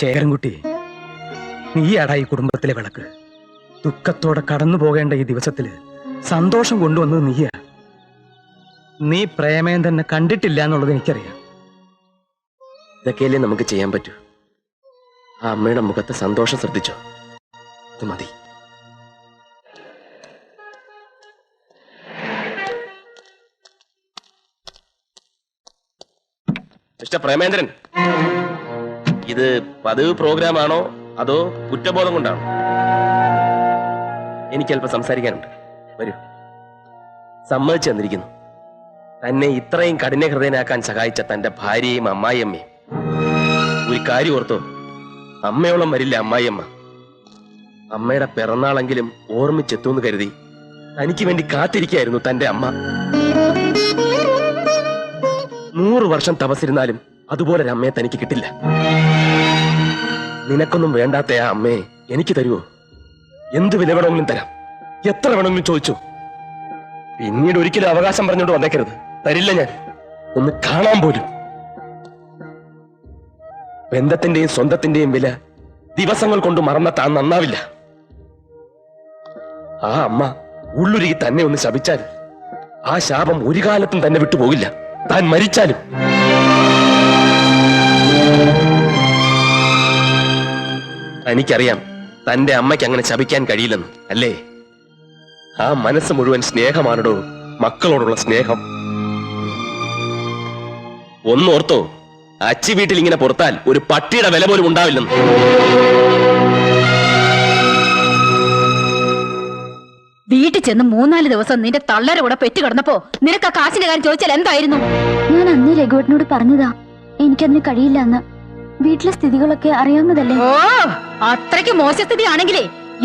ശേഖരൻകുട്ടി, നീയാടാ ഈ കുടുംബത്തിലെ വിളക്ക്. ദുഃഖത്തോടെ കടന്നു പോകേണ്ട ഈ ദിവസത്തില് സന്തോഷം കൊണ്ടുവന്നത് നീയാ. നീ പ്രേമേന്ദ്രനെ കണ്ടിട്ടില്ല എന്നുള്ളത് എനിക്കറിയാം. ഇതൊക്കെയല്ലേ നമുക്ക് ചെയ്യാൻ പറ്റൂ. ആ അമ്മയുടെ മുഖത്തെ സന്തോഷം ശ്രദ്ധിച്ചോ? അത് മതി. മിസ്റ്റർ പ്രേമേന്ദ്രൻ, ഇത് പതിവ് പ്രോഗ്രാം ആണോ അതോ കുറ്റബോധം കൊണ്ടാണോ? എനിക്ക് അല്പം സംസാരിക്കാനുണ്ട്. വരൂ. സമ്മതിച്ചു തന്നിരിക്കുന്നു. തന്നെ ഇത്രയും കഠിന ഹൃദയനാക്കാൻ സഹായിച്ച തന്റെ ഭാര്യയും അമ്മായിയമ്മയും. ഒരു കാര്യം ഓർത്തോ, അമ്മയോളം വരില്ല അമ്മായിയമ്മ. അമ്മയുടെ പിറന്നാളെങ്കിലും ഓർമ്മിച്ചെത്തുമെന്ന് കരുതി തനിക്ക് വേണ്ടി കാത്തിരിക്കായിരുന്നു തന്റെ അമ്മ. 100 വർഷം തപസ്സിരുന്നാലും അതുപോലെ ഒരു അമ്മയെ തനിക്ക് കിട്ടില്ല. നിനക്കൊന്നും വേണ്ടാത്ത ആ അമ്മയെ എനിക്ക് തരുവോ? എന്ത് വില വേണമെങ്കിലും തരാം, എത്ര വേണമെങ്കിലും ചോദിച്ചു. പിന്നീട് ഒരിക്കലും അവകാശം പറഞ്ഞോണ്ട് വന്നേക്കരുത്. തരില്ല ഞാൻ, ഒന്ന് കാണാൻ പോലും. ബന്ധത്തിന്റെയും സ്വന്തത്തിന്റെയും വില ദിവസങ്ങൾ കൊണ്ട് മറന്ന താൻ നന്നാവില്ല. ആ അമ്മ ഉള്ളുരുകി തന്നെ ഒന്ന് ശപിച്ചാൽ ആ ശാപം ഒരു കാലത്തും തന്നെ വിട്ടുപോകില്ല, താൻ മരിച്ചാലും. എനിക്കറിയാം തന്റെ അമ്മയ്ക്ക് അങ്ങനെ ശപിക്കാൻ കഴിയില്ലെന്ന്, അല്ലേ? ആ മനസ്സ് മുഴുവൻ സ്നേഹമാണോ, മക്കളോടുള്ള സ്നേഹം. ഒന്നോർത്തോ, അച്ചി വീട്ടിൽ ഇങ്ങനെ പുറത്താൽ ഒരു പട്ടിയുടെ വില പോലും ഉണ്ടാവില്ലെന്ന്. വീട്ടിൽ ചെന്ന് 3-4 ദിവസം നിന്റെ തള്ളരെ കൂടെ പെറ്റു കിടന്നപ്പോ നിനക്ക് ആ കാശിന്റെ കാര്യം ചോദിച്ചാൽ എന്തായിരുന്നു? ഞാൻ അന്ന് രഘുവേട്ടനോട് പറഞ്ഞതാ എനിക്കതിന് കഴിയില്ല എന്ന്. വീട്ടിലെ സ്ഥിതികളൊക്കെ അറിയാവുന്നതല്ലേ. ഓ, അത്രയ്ക്ക് മോശസ്ഥിതി ആണെങ്കിലേ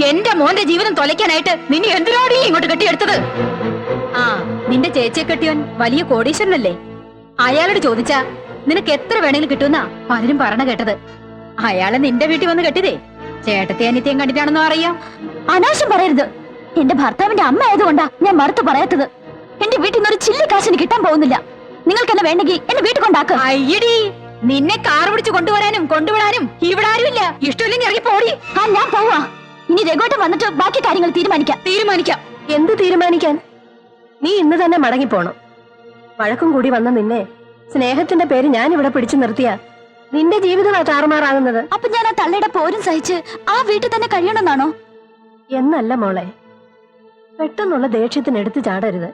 എന്റെ മോന്റെ ജീവിതം തൊലയ്ക്കാനായിട്ട് നിന്നെ എന്തിനോടീ ഇങ്ങോട്ട് കെട്ടിയെടുത്തത്? ആ, നിന്റെ ചേച്ചിയെ കെട്ടിയവൻ വലിയ കോടീശ്വരനല്ലേ? അയാളോട് ചോദിച്ചാ നിനക്ക് എത്ര വേണമെങ്കിലും കിട്ടുമെന്നാ പലരും പറഞ്ഞ കേട്ടത്. അയാളെ നിന്റെ വീട്ടിൽ വന്ന് കെട്ടിയതേ ചേട്ടത്തെ അനിത്യം കണ്ടിട്ടാണെന്നോ അറിയാം. അനാവശ്യം പറയരുത്. എന്റെ ഭർത്താവിന്റെ അമ്മ ആയതുകൊണ്ടാ ഞാൻ മറുത്തു പറയാത്തത്. എന്റെ വീട്ടിൽ നിന്ന് ഒരു ചില്ലി കാശിന് കിട്ടാൻ പോകുന്നില്ല. നിങ്ങൾക്ക് എന്നെ വേണ്ടെങ്കിൽ എന്നെ വീട്ടിൽ കൊണ്ടാക്ക. അയ്യടി, നിന്നെ കാർ പിടിച്ച് കൊണ്ടുവരാനും കൊണ്ടുവിടാനും ഇവിടെ ആരുമില്ല. ഇഷ്ടമില്ലെങ്കിൽ ഇറങ്ങി പോടി. ആ, ഞാൻ പോവാ. ഇനി രഘുവേട്ടൻ വന്നിട്ട് ബാക്കി കാര്യങ്ങൾ തീരുമാനിക്കാം. എന്ത് തീരുമാനിക്കാൻ? നീ ഇന്ന് തന്നെ മടങ്ങിപ്പോണം. വഴക്കും കൂടി വന്ന നിന്നെ സ്നേഹത്തിന്റെ പേര് ഞാൻ ഇവിടെ പിടിച്ചു നിർത്തിയ നിന്റെ ജീവിതമാ താറുമാറാകുന്നത്. അപ്പൊ ഞാൻ ആ തള്ളയുടെ പോരും സഹിച്ച് ആ വീട്ടിൽ തന്നെ കഴിയണമെന്നാണോ? എന്നല്ല മോളെ, പെട്ടെന്നുള്ള ദേഷ്യത്തിന് എടുത്തു ചാടരുത്.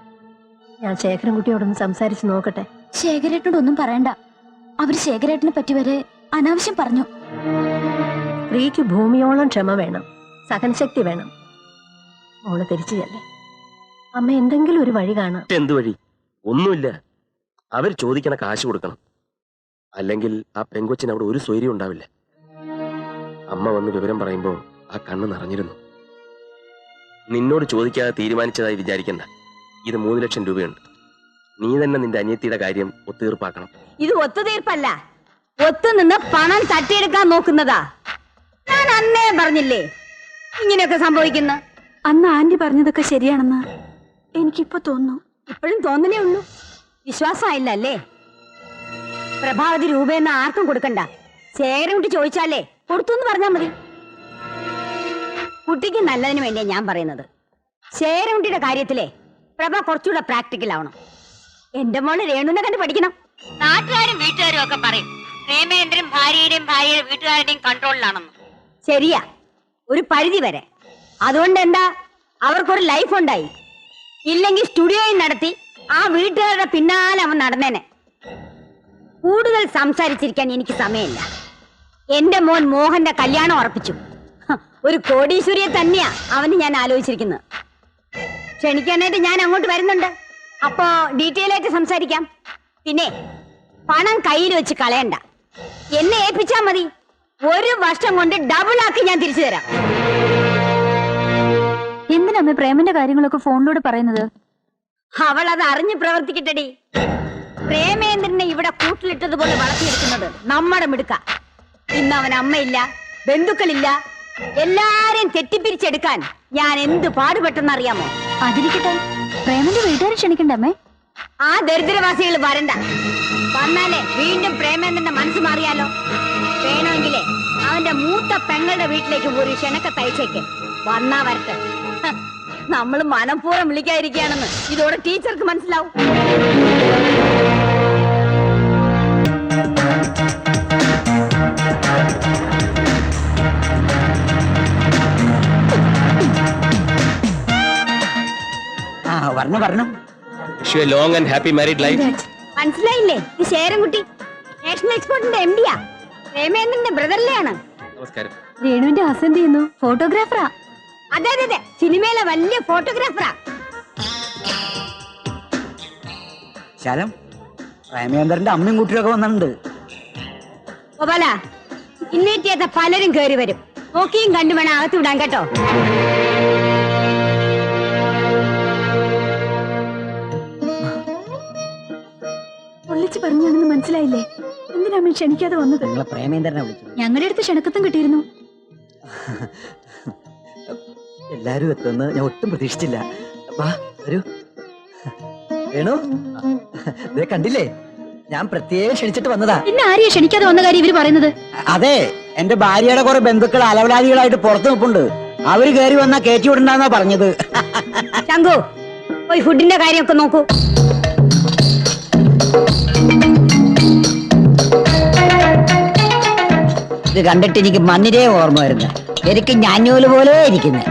ഞാൻ ശേഖരൻകുട്ടിയോടൊന്ന് സംസാരിച്ചു നോക്കട്ടെ. ശേഖരേട്ടനോടൊന്നും പറയണ്ട. അവര് ശേഖരേട്ടനെ പറ്റി വരെ അനാവശ്യം പറഞ്ഞു. സ്ത്രീക്ക് ഭൂമിയോളം ക്ഷമ വേണം, സഹനശക്തി വേണം. മോള് തിരിച്ചു ചെല്ലേ. അമ്മ എന്തെങ്കിലും ഒരു വഴി കാണാം. എന്ത് വഴി? ഒന്നുമില്ല. അവർ ചോദിക്കണ കാശ് കൊടുക്കണം, അല്ലെങ്കിൽ ആ പെങ്കൊച്ചിന് അവിടെ ഒരു സ്വൈര്യം ഉണ്ടാവില്ല. അമ്മ വന്ന് വിവരം പറയുമ്പോ ആ കണ്ണ് നിറഞ്ഞിരുന്നു. നിന്നോട് ചോദിക്കാതെ തീരുമാനിച്ചതായി വിചാരിക്കണ്ട. ഇത് 3 ലക്ഷം രൂപയുണ്ട്. നീ തന്നെ നിന്റെ അനിയത്തിയുടെ കാര്യം ഒത്തുതീർപ്പാക്കണം. ഇത് ഒത്തുതീർപ്പല്ല, ഒത്തുനിന്ന് പണം തട്ടിയെടുക്കാൻ നോക്കുന്നതാ. ഞാൻ അന്നേ പറഞ്ഞില്ലേ ഇങ്ങനെയൊക്കെ സംഭവിക്കുന്ന. അന്ന് ആന്റി പറഞ്ഞതൊക്കെ ശരിയാണെന്ന് എനിക്കിപ്പോ തോന്നുന്നു. ഇപ്പോഴും തോന്നലേ ഉള്ളൂ, വിശ്വാസമായില്ല അല്ലേ? പ്രഭാവതി രൂപയെന്ന് ആർക്കും കൊടുക്കണ്ട. ശേഖരൻകുട്ടി ചോദിച്ചാലേ കൊടുത്തു പറഞ്ഞാൽ മതി. കുട്ടിക്ക് നല്ലതിന് വേണ്ടിയാ ഞാൻ പറയുന്നത്. ശേഖരൻകുട്ടിയുടെ കാര്യത്തിലെ പ്രഭ കുറച്ചുകൂടെ പ്രാക്ടിക്കൽ ആവണം. എന്റെ മോള് രേണുവിനെ കണ്ട് പഠിക്കണം. നാട്ടുകാരും വീട്ടുകാരും ഒക്കെ പറയും പ്രേമേന്ദ്രൻ ഭാര്യയുടെയും ഭാര്യയുടെ വീട്ടുകാരുടെയും കൺട്രോളിലാണെന്ന്. ശരിയാ, ഒരു പരിധി വരെ. അതുകൊണ്ട് എന്താ, അവർക്കൊരു ലൈഫ് ഉണ്ടായി. ഇല്ലെങ്കിൽ സ്റ്റുഡിയോയിൽ നടത്തി ആ വീട്ടുകാരുടെ പിന്നാലെ അവൻ നടന്നേനെ. കൂടുതൽ സംസാരിച്ചിരിക്കാൻ എനിക്ക് സമയമില്ല. എന്റെ മോൻ മോഹന്റെ കല്യാണം ഉറപ്പിച്ചു. ഒരു കോടീശ്വരിയെ തന്നെയാ അവന് ഞാൻ ആലോചിച്ചിരിക്കുന്നത്. ക്ഷണിക്കാനായിട്ട് ഞാൻ അങ്ങോട്ട് വരുന്നുണ്ട്. അപ്പോ ഡീറ്റെയിൽ ആയിട്ട് സംസാരിക്കാം. പിന്നെ പണം കയ്യിൽ വെച്ച് കളയണ്ട, എന്നെ ഏൽപ്പിച്ചാ മതി. 1 വർഷം കൊണ്ട് ഡബിൾ ആക്കി ഞാൻ തിരിച്ചു തരാം. എന്തിനാ പ്രേമന്റെ കാര്യങ്ങളൊക്കെ ഫോണിലൂടെ പറയുന്നത്? അവൾ അത് അറിഞ്ഞ് പ്രവർത്തിക്കട്ടെടി. പ്രേമേന്ദ്രനെ ഇവിടെ കൂട്ടിലിട്ടതുപോലെ വളർത്തിയെടുക്കുന്നത് നമ്മുടെ മിടുക്ക. ഇന്ന് അവൻ അമ്മയില്ല, ബന്ധുക്കളില്ല. എല്ലാരെയും തെറ്റിപ്പിരിച്ചെടുക്കാൻ ഞാൻ എന്ത് പാടുപെട്ടെന്നറിയാമോ? അതിരിക്കട്ടെ, പ്രേമന്റെ വീട്ടുകാരെ ക്ഷണിക്കണ്ടമ്മേ. ആ ദരിദ്രവാസികൾ വരണ്ട. വന്നാലേ വീണ്ടും പ്രേമേന്ദ്രന്റെ മനസ്സ് മാറിയാലോ. വേണമെങ്കിലേ അവന്റെ മൂത്ത പെങ്ങളുടെ വീട്ടിലേക്ക് ഒരു ക്ഷണക്കത്ത് അയച്ചേക്ക്. വന്നാ വരട്ടെ. ഹ, നമ്മള് മനഃപൂർവ്വം വിളിക്കാതിരിക്കുകയാണെന്ന് ഇതോടെ ടീച്ചർക്ക് മനസ്സിലാവും. പറഞ്ഞു wish you A long and happy married life. മനസ്സിലായില്ലേ? ഇത് ശേരൻകുട്ടി നാഷണൽ എക്സ്പോർട്ടിന്റെ MD-യാ. പ്രേമേന്ദ്രന്റെ ബ്രദറിലെയാണ്. നമസ്കാരം. രേണുവിന്റെ ഹസ് എന്ത് ചെയ്യുന്നു? ഫോട്ടോഗ്രാഫറാ. അതെ അതെ അതെ, സിനിമയിലെ വലിയ ഫോട്ടോഗ്രാഫറാ. ശാലം പ്രേമേന്ദ്രന്റെ അമ്മയും കുട്ടിയൊക്കെ വന്നിട്ടുണ്ട്. ഗോപാല, ഇന്നേറ്റ് ചെയ്ത പലരും കയറി വരും. നോക്കിയും കണ്ടു വേണം അകത്ത് വിടാൻ കേട്ടോ. പൊള്ളിച്ച് പറഞ്ഞാണെന്ന് മനസ്സിലായില്ലേ? എന്തിനാ അമ്മ ക്ഷണിക്കാതെ വന്നത്? നിങ്ങളെ പ്രേമേന്ദ്രനെ വിളിച്ചു. ഞങ്ങളുടെ അടുത്ത് ക്ഷണക്കത്തും കിട്ടിയിരുന്നു. എല്ലാരും എത്തുമെന്ന് ഞാൻ ഒട്ടും പ്രതീക്ഷിച്ചില്ല. വാ വരൂ. വേണു, ദേ കണ്ടില്ലേ, ഞാൻ പ്രത്യേകം ക്ഷണിച്ചിട്ട് വന്നതാ. പിന്നെ ആരെയാ ക്ഷണിക്കാതെ വന്ന കാര്യം ഇവര് പറയുന്നത്? അതെ, എന്റെ ഭാര്യയുടെ കുറെ ബന്ധുക്കൾ അലവലാദികളായിട്ട് പുറത്തു നിൽപ്പുണ്ട്. അവര് കയറി വന്നാ കയറ്റി വിടണ്ടെന്നാ പറഞ്ഞത്. ശങ്കു, പോയി ഫുഡിന്റെ കാര്യമൊക്കെ നോക്കൂ. ഇത് കണ്ടിട്ട് എനിക്ക് മണ്ണിരേ ഓർമ്മ വരുന്നു. എനിക്ക് ഞാഞ്ഞൂല് പോലെ ഇരിക്കുന്നത്.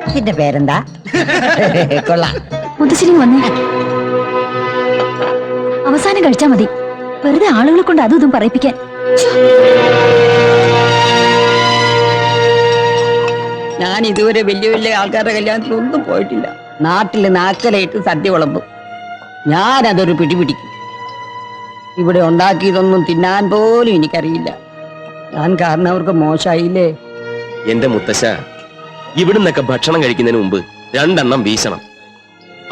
ഇതിന്റെ പേരെന്താ? കൊള്ളാം. മുത്തശ്ശേരി വന്നേ. അവസാനം കഴിച്ചാ മതി, വെറുതെ ആളുകളെ കൊണ്ട് അതും ഇതും പറയിപ്പിക്കാൻ. ഞാൻ ഇതുവരെ വലിയ വലിയ ആൾക്കാരുടെ കല്യാണത്തിലൊന്നും പോയിട്ടില്ല. നാട്ടില് നാക്കലായിട്ട് സദ്യ വിളമ്പും. ഞാനതൊരു പിടിപിടിക്കും. ഇവിടെ ഉണ്ടാക്കിയതൊന്നും തിന്നാൻ പോലും എനിക്കറിയില്ല. ഞാൻ കാരണം അവർക്ക് മോശമായില്ലേ? എന്റെ മുത്തശ്ശ, ഇവിടുന്നൊക്കെ ഭക്ഷണം കഴിക്കുന്നതിന് മുമ്പ് 2 എണ്ണം വീശണം.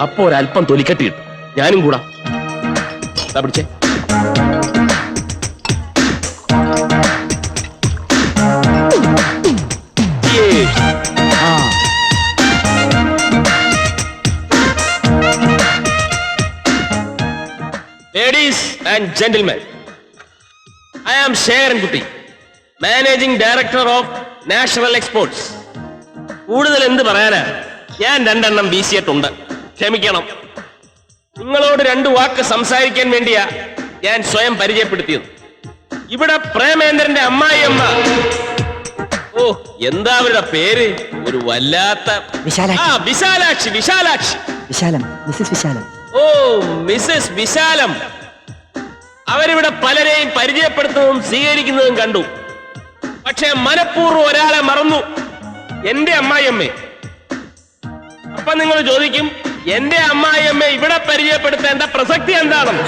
അപ്പൊ ഒരല്പം തൊലിക്കട്ടി കിട്ടും. ഞാനും കൂടാ. ദാ പിടിച്ചേ. ആ, Ladies and gentlemen, I am Sherankutty, managing director of National Exports. കൂടുതൽ എന്ത് പറയാനാ, ഞാൻ 2 എണ്ണം വീശിയിട്ടുണ്ട്. ക്ഷമിക്കണം. നിങ്ങളോട് 2 വാക്ക് സംസാരിക്കാൻ വേണ്ടിയാ ഞാൻ സ്വയം പരിചയപ്പെടുത്തിയത്. ഇവിടെ പ്രേമേന്ദ്രന്റെ അമ്മായിയമ്മ. ഓ, എന്താ അവരുടെ പേര്? ഒരു വല്ലാത്ത വിശാലാക്ഷി. വിശാലാക്ഷി. വിശാലാക്ഷി. വിശാലം, മിസ്സസ് വിശാലം. ഓ, മിസ്സസ് വിശാലം. അവരിവിടെ പലരെയും പരിചയപ്പെടുത്തുന്നതും സ്വീകരിക്കുന്നതും കണ്ടു. പക്ഷെ മനഃപൂർവ്വം ഒരാളെ മറന്നു, എന്റെ അമ്മായിയമ്മേ. അപ്പൊ നിങ്ങൾ ചോദിക്കും, എന്റെ അമ്മായിയമ്മയെ ഇവിടെ പരിചയപ്പെടുത്തേണ്ട പ്രസക്തി എന്താണെന്ന്.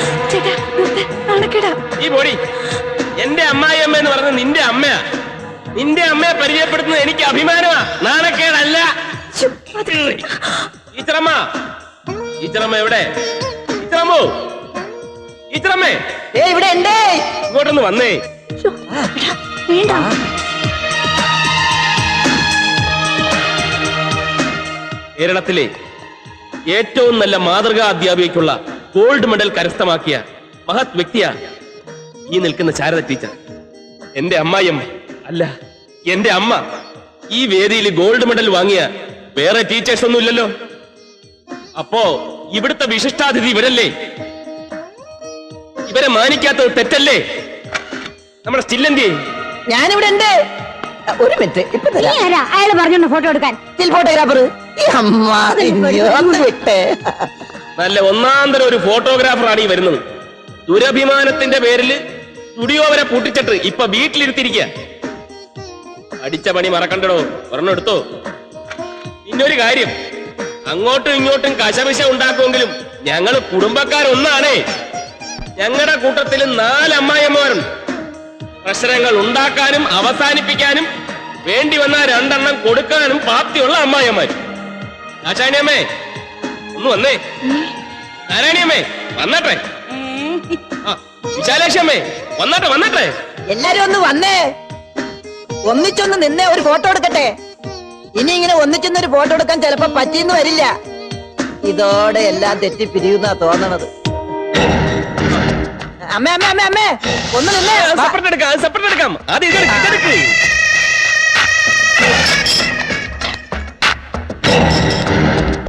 ഈ പൊടി, എന്റെ അമ്മായിയമ്മ എന്ന് പറഞ്ഞ നിന്റെ അമ്മയാ. നിന്റെ അമ്മയെ പരിചയപ്പെടുത്തുന്നത് എനിക്ക് അഭിമാനമാ, നാണക്കേടല്ല. ടീച്ചറമ്മ, ടീച്ചറമ്മ എവിടെ? ടീച്ചറമ്മോ, ടീച്ചറമ്മേ, ഇവിടെ ഉണ്ട്. ഇങ്ങോട്ടൊന്ന് വന്നേ. കേരളത്തിലെ ഏറ്റവും നല്ല മാതൃകാ അധ്യാപികയ്ക്കുള്ള ഗോൾഡ് മെഡൽ കരസ്ഥമാക്കിയ മഹത് വ്യക്തിയാ ഈ നിൽക്കുന്ന ശാരദ ടീച്ചർ. എന്റെ അമ്മായിയമ്മ അല്ല, എന്റെ അമ്മ. ഈ വേദിയിൽ ഗോൾഡ് മെഡൽ വാങ്ങിയ വേറെ ടീച്ചേഴ്സ് ഒന്നും ഇല്ലല്ലോ. അപ്പോ ഇവിടുത്തെ വിശിഷ്ടാതിഥി ഇവരല്ലേ? ഇവരെ മാനിക്കാത്തത് തെറ്റല്ലേ? നമ്മുടെ സ്റ്റില്ലെന്തിയെ? ഞാനിവിടെ ഉണ്ട്. ഒരു മിനിറ്റ്, ഇപ്പൊ നീ ആരാ അയാൾ പറഞ്ഞോണ്ട് ഫോട്ടോ എടുക്കാൻ? Still photographer. നല്ല ഒന്നാന്തരം ഒരു ഫോട്ടോഗ്രാഫറാണ് ഈ വരുന്നത്. ദുരഭിമാനത്തിന്റെ പേരിൽ സ്റ്റുഡിയോ വരെ പൂട്ടിച്ചിട്ട് ഇപ്പൊ വീട്ടിലിരുത്തിരിക്കുക. അടിച്ച പണി മറക്കണ്ടോ, ഒരെണ്ണം എടുത്തോ. പിന്നൊരു കാര്യം, അങ്ങോട്ടും ഇങ്ങോട്ടും കശപിശ ഉണ്ടാക്കുമെങ്കിലും ഞങ്ങള് കുടുംബക്കാരൊന്നാണേ. ഞങ്ങളുടെ കൂട്ടത്തിൽ 4 അമ്മായിയമ്മമാരുണ്ട്. പ്രശ്നങ്ങൾ ഉണ്ടാക്കാനും അവസാനിപ്പിക്കാനും വേണ്ടി വന്ന 2 എണ്ണം കൊടുക്കാനും പ്രാപ്തിയുള്ള അമ്മായിയമ്മമാർ. ആശാണിയമ്മേ, ഒന്ന് വന്നേ. നാരായണിയമ്മേ, വന്നട്ടെ. വിശാലാക്ഷമ്മേ, വന്നട്ടെ വന്നട്ടെ. എല്ലാരും ഒന്ന് വന്നേ, ഒന്നിച്ചൊന്ന് നിന്നേ, ഒരു ഫോട്ടോ എടുക്കട്ടെ. ഇനി ഇങ്ങനെ ഒന്നിച്ചൊന്നൊരു ഫോട്ടോ എടുക്കാൻ ചിലപ്പോ പറ്റിയെന്ന് വരില്ല. ഇതോടെ എല്ലാം തെറ്റിപ്പിരിയുന്നാ തോന്നണത്. അമ്മേ അമ്മേ അമ്മേ അമ്മേ, ഒന്ന് നിന്നേ. സെപ്പറേറ്റ് എടുക്കാം, സെപ്പറേറ്റ് എടുക്കാം. അത് ഇതെടുക്ക്.